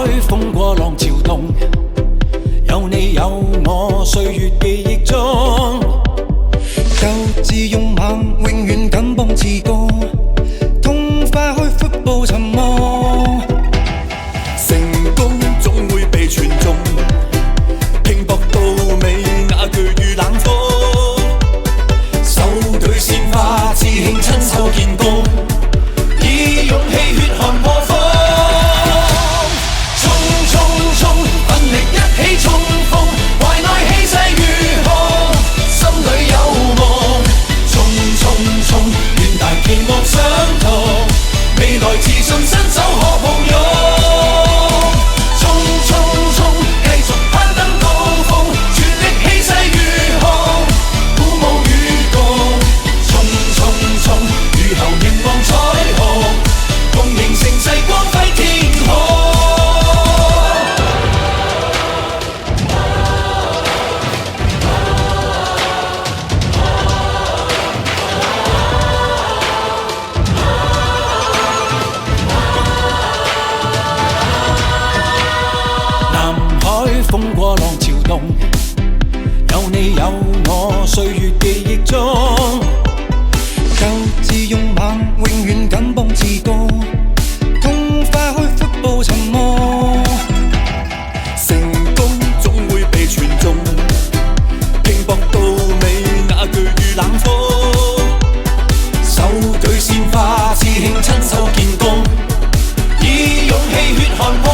海風過浪潮動，有你有我，歲月記憶中。鬥志勇猛，永遠敢幫自告，痛化開闊步尋夢。成功總會被傳頌，拼搏到尾那句與冷風。手舉鮮花，志慶親手建功，以勇氣血汗破風。衝衝衝，奮力一起衝鋒，懷內氣勢如虹，心裏有夢。衝衝衝，遠大期望相同，未來自信伸手可抱擁。風過浪潮動，有你有我，歲月記憶中。鬥志勇猛，永遠敢幫自告，痛化開闊步尋夢。成功總會被傳頌，拼搏到尾那句與冷風。手舉鮮花，志慶親手建功，以勇氣血汗破。